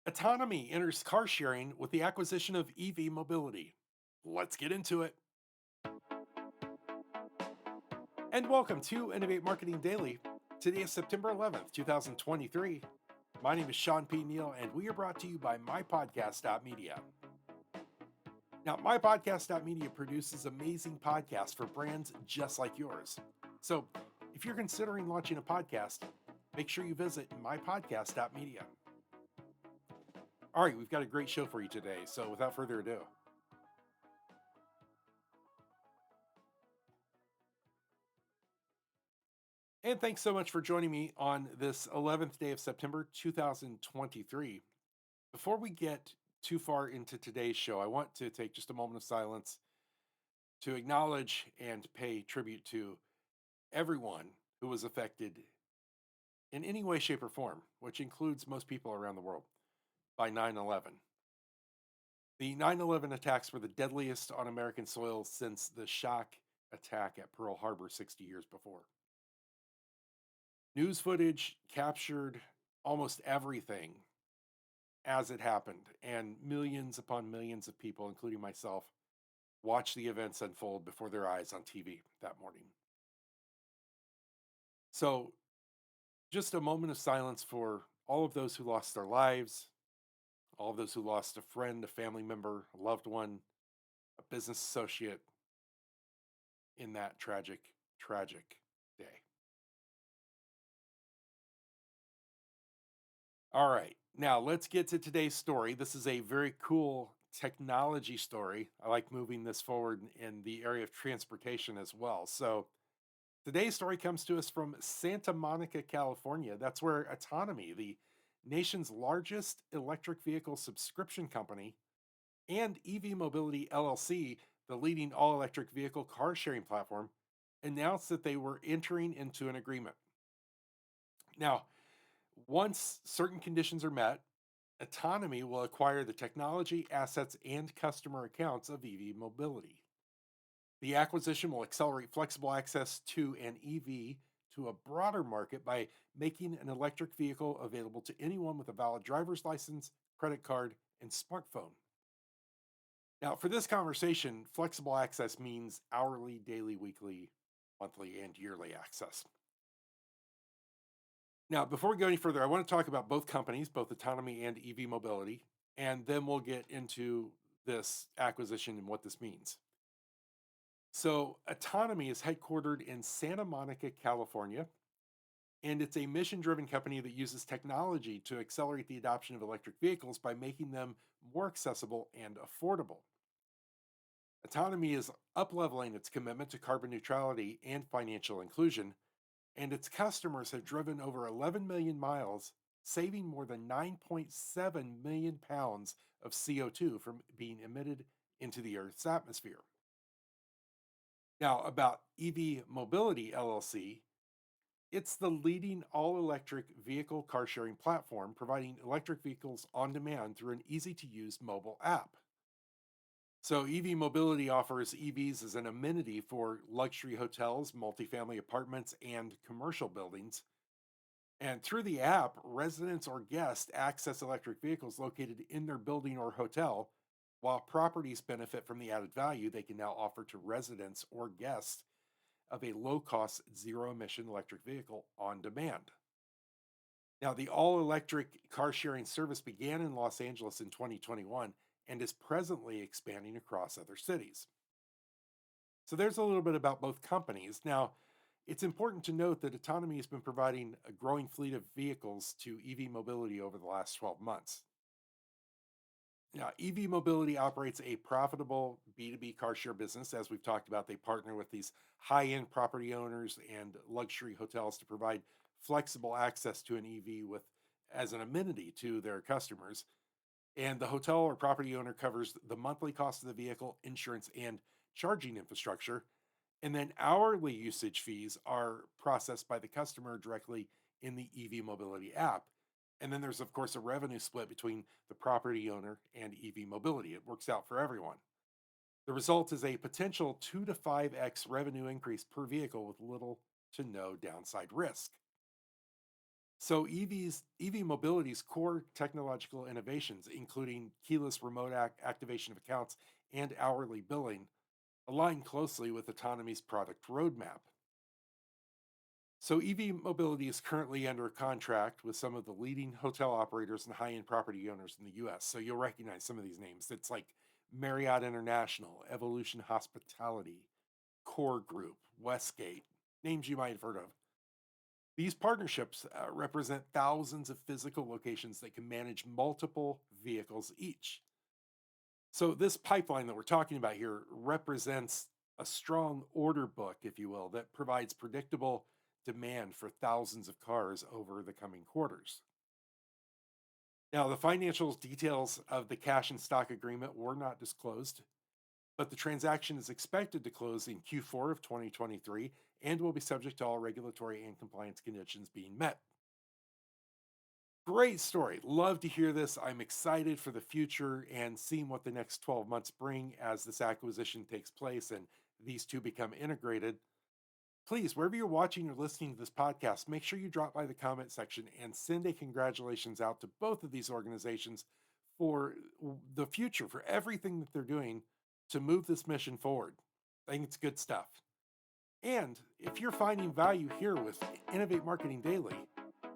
Autonomy enters car sharing with the acquisition of EV mobility. Let's get into it. And welcome to Innovate Marketing Daily. Today is September 11th, 2023. My name is Shawn Neal, and we are brought to you by MyPodcast.Media. Now, MyPodcast.Media produces amazing podcasts for brands just like yours. So, if you're considering launching a podcast, make sure you visit MyPodcast.Media. All right, we've got a great show for you today. So, without further ado, and thanks so much for joining me on this 11th day of September 2023. Before we get too far into today's show, I want to take just a moment of silence to acknowledge and pay tribute to everyone who was affected in any way, shape, or form, which includes most people around the world, by 9/11. The 9/11 attacks were the deadliest on American soil since the shock attack at Pearl Harbor 60 years before. News footage captured almost everything as it happened, and millions upon millions of people, including myself, watched the events unfold before their eyes on TV that morning. So, just a moment of silence for all of those who lost their lives, all of those who lost a friend, a family member, a loved one, a business associate in that tragic, tragic day. All right. Now let's get to today's story. This is a very cool technology story. I like moving this forward in the area of transportation as well. So today's story comes to us from Santa Monica, California. That's where Autonomy, the nation's largest electric vehicle subscription company, and EV Mobility LLC, the leading all electric vehicle car sharing platform, announced that they were entering into an agreement. Now, once certain conditions are met, Autonomy will acquire the technology, assets, and customer accounts of EV Mobility. The acquisition will accelerate flexible access to an EV to a broader market by making an electric vehicle available to anyone with a valid driver's license, credit card, and smartphone. Now, for this conversation, flexible access means hourly, daily, weekly, monthly, and yearly access. Now, before we go any further, I want to talk about both companies, both Autonomy and EV Mobility, and then we'll get into this acquisition and what this means. So, Autonomy is headquartered in Santa Monica, California, and it's a mission driven company that uses technology to accelerate the adoption of electric vehicles by making them more accessible and affordable. Autonomy is upleveling its commitment to carbon neutrality and financial inclusion, and its customers have driven over 11 million miles, saving more than 9.7 million pounds of CO2 from being emitted into the Earth's atmosphere. Now, about EV Mobility LLC, it's the leading all electric vehicle car sharing platform, providing electric vehicles on demand through an easy to use mobile app. So, EV Mobility offers EVs as an amenity for luxury hotels, multifamily apartments, and commercial buildings. And through the app, residents or guests access electric vehicles located in their building or hotel, while properties benefit from the added value they can now offer to residents or guests of a low cost, zero emission electric vehicle on demand. Now, the all electric car sharing service began in Los Angeles in 2021 and is presently expanding across other cities. So, there's a little bit about both companies. Now, it's important to note that Autonomy has been providing a growing fleet of vehicles to EV Mobility over the last 12 months. Now, EV Mobility operates a profitable B2B car share business. As we've talked about, they partner with these high end property owners and luxury hotels to provide flexible access to an EV with as an amenity to their customers. And the hotel or property owner covers the monthly cost of the vehicle, insurance, and charging infrastructure. And then hourly usage fees are processed by the customer directly in the EV Mobility app. And then there's, of course, a revenue split between the property owner and EV Mobility. It works out for everyone. The result is a potential 2 to 5x revenue increase per vehicle with little to no downside risk. So EV mobility's core technological innovations, including keyless remote activation of accounts and hourly billing, align closely with autonomy's product roadmap. So EV mobility is currently under a contract with some of the leading hotel operators and high-end property owners in the US. So you'll recognize some of these names. It's like Marriott International, Evolution Hospitality, Core Group, Westgate, names you might have heard of. These partnerships represent thousands of physical locations that can manage multiple vehicles each. So, this pipeline that we're talking about here represents a strong order book, if you will, that provides predictable demand for thousands of cars over the coming quarters. Now, the financial details of the cash and stock agreement were not disclosed, but the transaction is expected to close in Q4 of 2023 and will be subject to all regulatory and compliance conditions being met. Great story. Love to hear this. I'm excited for the future and seeing what the next 12 months bring as this acquisition takes place and these two become integrated. Please, wherever you're watching or listening to this podcast, make sure you drop by the comment section and send a congratulations out to both of these organizations for the future, for everything that they're doing to move this mission forward. I think it's good stuff. And if you're finding value here with Innovate Marketing Daily,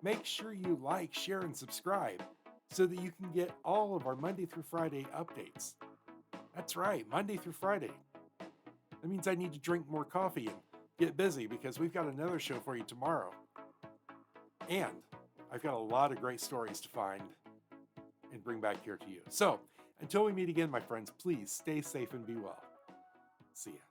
make sure you like, share, and subscribe so that you can get all of our Monday through Friday updates. That's right, Monday through Friday. That means I need to drink more coffee and get busy because we've got another show for you tomorrow. And I've got a lot of great stories to find and bring back here to you. So until we meet again, my friends, please stay safe and be well. See ya.